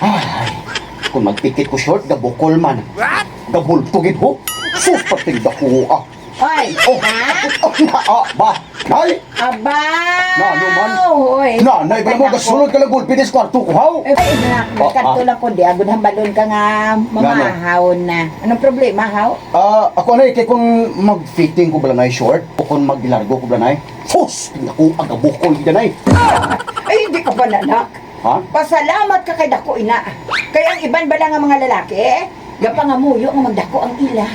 Ay, kung magpikit ko short, gabukol man. Gabultugin ho. Sus, pating dako ah. Oy, Oh, ba? Nay! aba! Na, ano man? Oy. Nanay, ba mo gasunod ka lang gulpi des kwarto ko, haw? Ay, nagkanto lang ko di. Agod hambalon ka nga mamahawon na. Anong problema, haw? Ako na kay kung mag-fitting ko ba na short o kung mag-largo ko ba na sus, ako agabukol gid na Ay, hindi ka pa nanak. Ha? Pasalamat ka kay dako ina. Kaya ang iban ba lang ang mga lalaki, gapangamuyo nga magdako ang ila.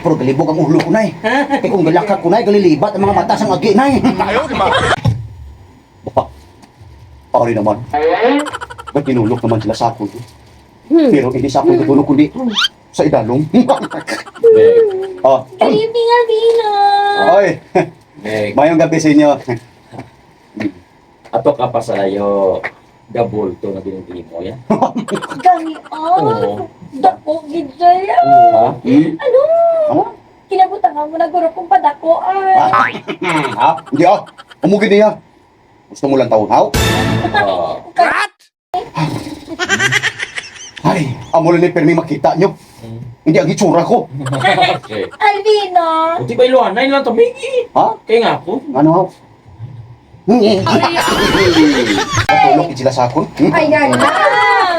Pero galibog ang ulo ko nay. Kay kung galakad ko nay, galilibat ang mga mata sang agi nay. Ayaw, di ba? Baka, pari naman. Ba't tinulok naman sila sa ako? Pero hindi sa ako tutulog kundi sa idalong. Good evening, Alvina! Ay, Meg, mayong gabi sa inyo. ato ka pa sa'yo. Gabulto na dinigili mo yan. Gani, Oo. dako, gidaya! Ha? Ano? Ano? Kinabutangan mo na guro kong padako, ay! Ha? Hindi ah. Umugin niya. Gusto mo lang taon, haw? Ay, amo lang ni permi makita nyo. Hindi ang itsura ko. Okay. Alvina! Buti ba iluhan na ilang tabigi? Ha? Kaya nga ako. Ano haw? Natulog sila sa akon. Ay, nana!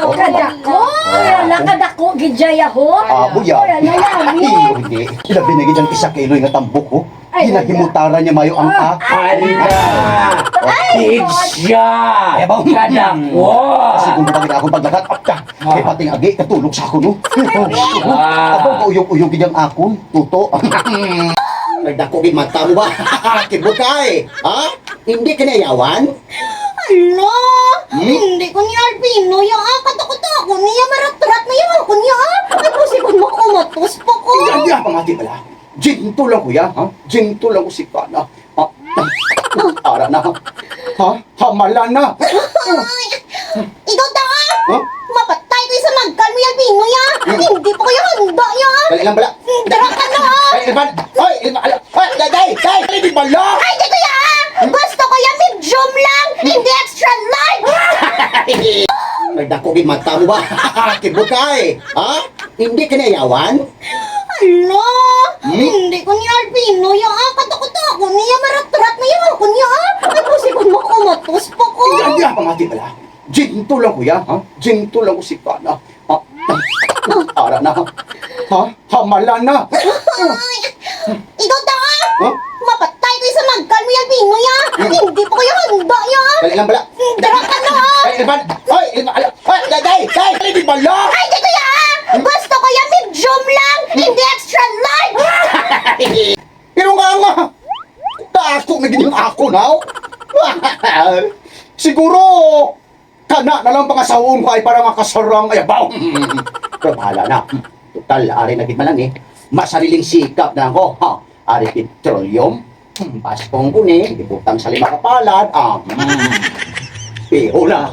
Kadako! Wala kadako, gidaya ho! Buya. Wala lami! Hindi. Sila binigay dyan isa kailoy nga tambok ko. Ay, Hinahimutara niya mayo ang Halika! Tig siya! Ebang. Kadako! Kasi kung bakit akong paglakat, kay pating agi, katulog sa akon, no? Abang kauyog-uyog ganyang akon, tuto. Nagdako gid mata mo ba? Kibot ka eh. Ha? Hindi ka nayawan? Hala! Hindi ko ni Alvino yung katakot-takot niya, marat-rat na yung ako niya. Ay, pusikon mo kumatos pa ko. Hindi ka pangati pala. Ginto lang kuya, ha? Ginto lang ko si Kana. Ha? Ara na. Ha? Hamala na. Ikaw ta Ha? Mapatay ko sa magkal mo yung Alvino ya. Hindi pa kayo handa ya. Dali lang bala. Dara ka na ha. Ay, Ilvan! Ay, Ilvan! Ay, day! Di bala! Ay, dito ya. Gusto ko yung medium lang, hindi extra large. Nagdako gid mata mo ba? Kibot ka eh. Ha? Hindi ka nayawan? Hala! Hindi ko ni Alvino yung katakot-takot niya, marat-rat na yung ako niya. Ay, pusikon mo kumatos pa ko. Hindi ka pangati pala. Ginto lang kuya, ha? Ginto lang ko si Kana. Ha? Ara na. Ha? Hamala na. Ikaw ta Ha? Mapatay ko sa magkal mo yung Alvino ya. Hindi pa kayo handa ya. Dali lang bala. Dara ka na ha. Ay, Ilvan! Ay, Ilvan! Ay, day! Di bala! Ay, dito ya. Gusto ko yung medium lang, hindi extra large. Pero nga! Dako na ganyan ako now. Siguro, kana na lang pangasawon ko ay para makasarang ayabaw. Pero bahala na. Total, ari na man lang eh. Masariling sikap na ako. Ha? Ari petroleum. Paspong kuning, ibutang sa lima kapalad. Pero na.